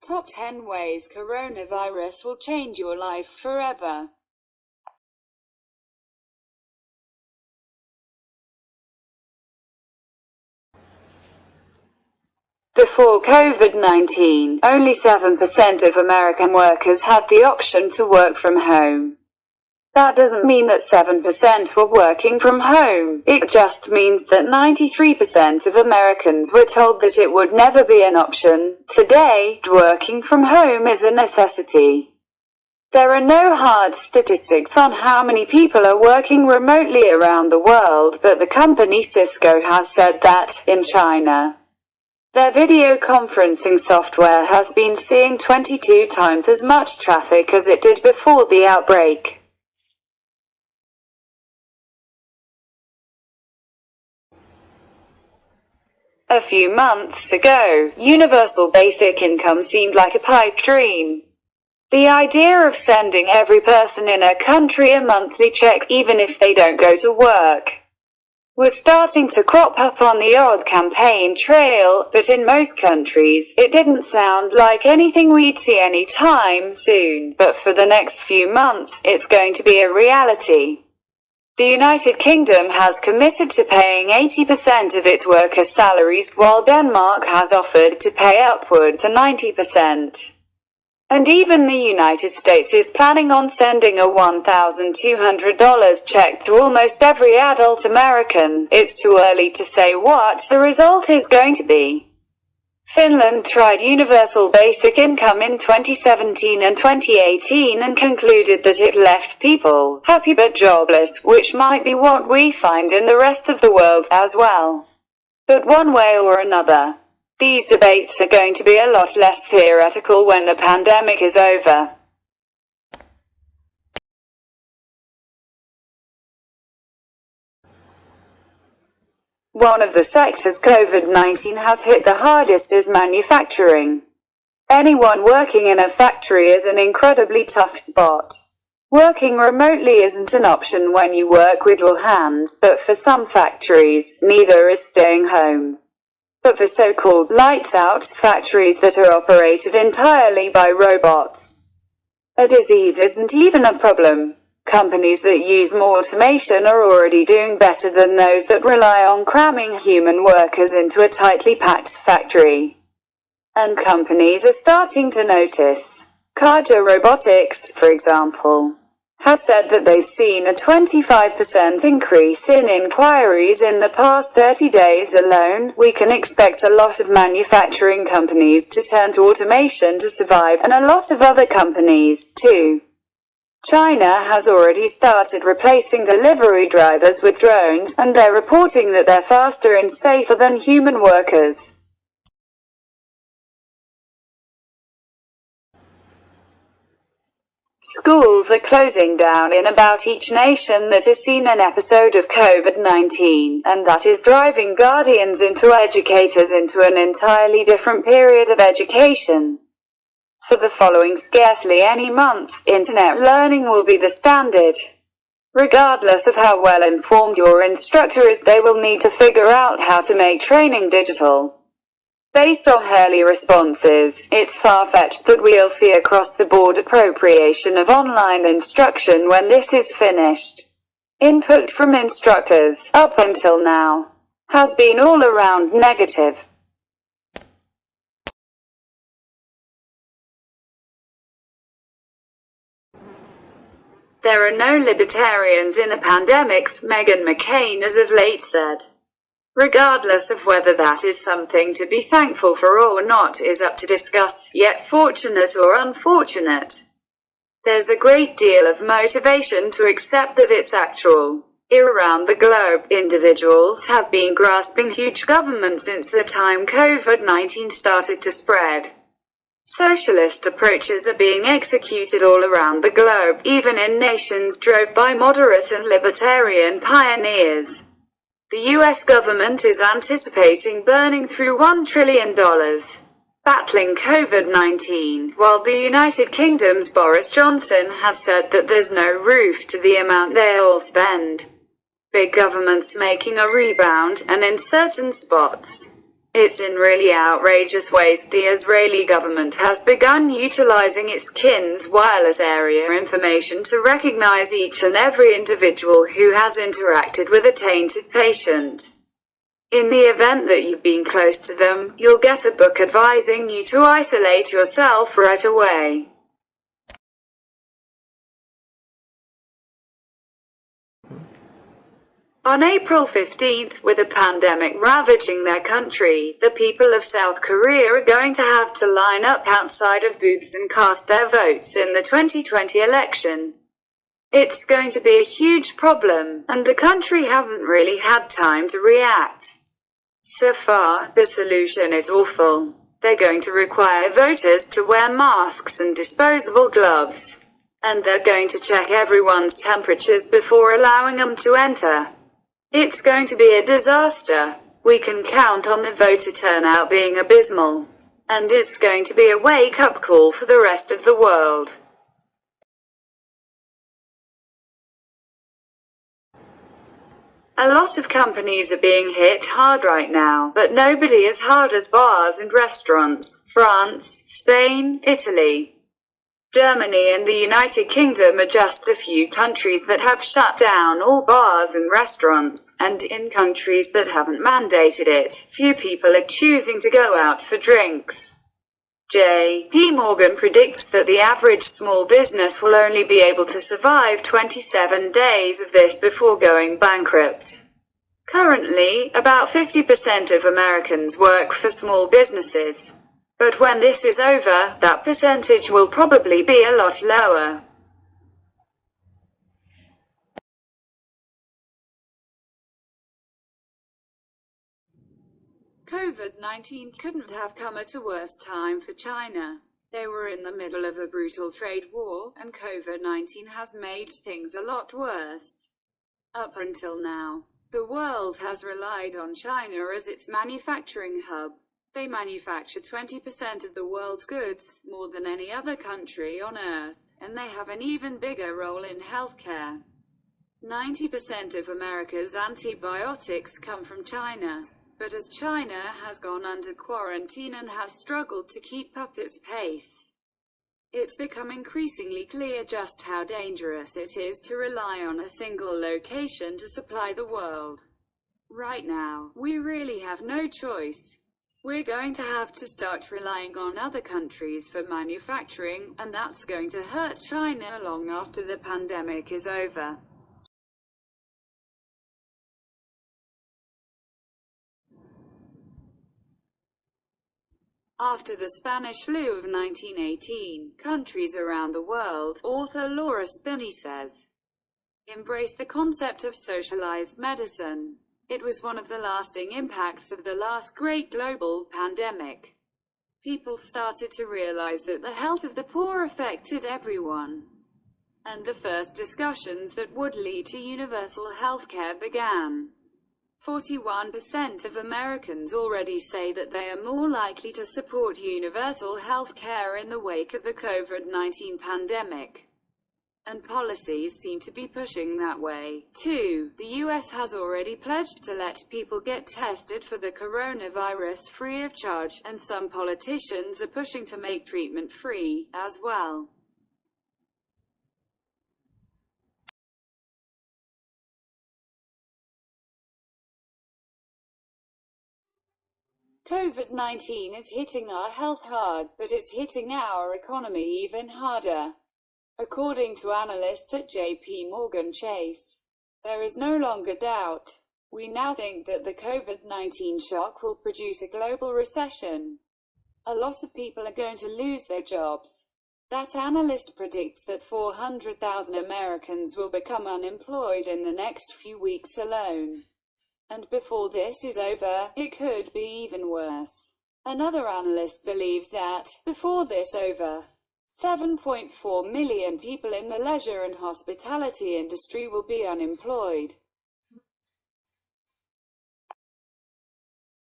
Top 10 ways coronavirus will change your life forever. Before COVID-19, only 7% of American workers had the option to work from home. That doesn't mean that 7% were working from home. It just means that 93% of Americans were told that it would never be an option. Today, working from home is a necessity. There are no hard statistics on how many people are working remotely around the world, but the company Cisco has said that, in China, their video conferencing software has been seeing 22 times as much traffic as it did before the outbreak. A few months ago, universal basic income seemed like a pipe dream. The idea of sending every person in a country a monthly check, even if they don't go to work, was starting to crop up on the odd campaign trail, but in most countries, it didn't sound like anything we'd see anytime soon. But for the next few months, it's going to be a reality. The United Kingdom has committed to paying 80% of its workers' salaries, while Denmark has offered to pay upward to 90%. And even the United States is planning on sending a $1,200 check to almost every adult American. It's too early to say what the result is going to be. Finland tried universal basic income in 2017 and 2018 and concluded that it left people happy but jobless, which might be what we find in the rest of the world as well. But one way or another, these debates are going to be a lot less theoretical when the pandemic is over. One of the sectors COVID-19 has hit the hardest is manufacturing. Anyone working in a factory is an incredibly tough spot. Working remotely isn't an option when you work with your hands, but for some factories, neither is staying home. But for so-called lights-out factories that are operated entirely by robots, a disease isn't even a problem. Companies that use more automation are already doing better than those that rely on cramming human workers into a tightly packed factory. And companies are starting to notice. Kaja Robotics, for example, has said that they've seen a 25% increase in inquiries in the past 30 days alone. We can expect a lot of manufacturing companies to turn to automation to survive, and a lot of other companies, too. China has already started replacing delivery drivers with drones, and they're reporting that they're faster and safer than human workers. Schools are closing down in about each nation that has seen an episode of COVID-19, and that is driving guardians into educators into an entirely different period of education. For the following scarcely any months, internet learning will be the standard. Regardless of how well informed your instructor is, they will need to figure out how to make training digital. Based on early responses, it's far-fetched that we'll see across-the-board appropriation of online instruction when this is finished. Input from instructors, up until now, has been all around negative. There are no libertarians in a pandemic, Meghan McCain has of late said. Regardless of whether that is something to be thankful for or not is up to discuss, yet fortunate or unfortunate, there's a great deal of motivation to accept that it's actual. Around the globe, individuals have been grasping huge government since the time COVID-19 started to spread. Socialist approaches are being executed all around the globe, even in nations drove by moderate and libertarian pioneers. The US government is anticipating burning through $1 trillion battling COVID-19, while the United Kingdom's Boris Johnson has said that there's no roof to the amount they'll spend. Big government's making a rebound, and in certain spots, It's in really outrageous ways the Israeli government has begun utilizing its KIN's wireless area information to recognize each and every individual who has interacted with a tainted patient. In the event that you've been close to them, you'll get a book advising you to isolate yourself right away. On April 15th, with a pandemic ravaging their country, the people of South Korea are going to have to line up outside of booths and cast their votes in the 2020 election. It's going to be a huge problem, and the country hasn't really had time to react. So far, the solution is awful. They're going to require voters to wear masks and disposable gloves. And they're going to check everyone's temperatures before allowing them to enter. It's going to be a disaster. We can count on the voter turnout being abysmal. And it's going to be a wake-up call for the rest of the world. A lot of companies are being hit hard right now, but nobody as hard as bars and restaurants. France, Spain, Italy, Germany and the United Kingdom are just a few countries that have shut down all bars and restaurants, and in countries that haven't mandated it, few people are choosing to go out for drinks. J.P. Morgan predicts that the average small business will only be able to survive 27 days of this before going bankrupt. Currently, about 50% of Americans work for small businesses. But when this is over, that percentage will probably be a lot lower. COVID-19 couldn't have come at a worse time for China. They were in the middle of a brutal trade war, and COVID-19 has made things a lot worse. Up until now, the world has relied on China as its manufacturing hub. They manufacture 20% of the world's goods, more than any other country on Earth, and they have an even bigger role in healthcare. 90% of America's antibiotics come from China. But as China has gone under quarantine and has struggled to keep up its pace, it's become increasingly clear just how dangerous it is to rely on a single location to supply the world. Right now, we really have no choice. We're going to have to start relying on other countries for manufacturing, and that's going to hurt China long after the pandemic is over. After the Spanish flu of 1918, countries around the world, author Laura Spinney says, embrace the concept of socialized medicine. It was one of the lasting impacts of the last great global pandemic. People started to realize that the health of the poor affected everyone. And the first discussions that would lead to universal healthcare began. 41% of Americans already say that they are more likely to support universal healthcare in the wake of the COVID-19 pandemic. And policies seem to be pushing that way, too. The US has already pledged to let people get tested for the coronavirus free of charge, and some politicians are pushing to make treatment free, as well. COVID-19 is hitting our health hard, but it's hitting our economy even harder. According to analysts at J.P. Morgan Chase, there is no longer doubt. We now think that the COVID-19 shock will produce a global recession. A lot of people are going to lose their jobs. That analyst predicts that 400,000 Americans will become unemployed in the next few weeks alone. And before this is over, it could be even worse. Another analyst believes that, before this over, 7.4 million people in the leisure and hospitality industry will be unemployed.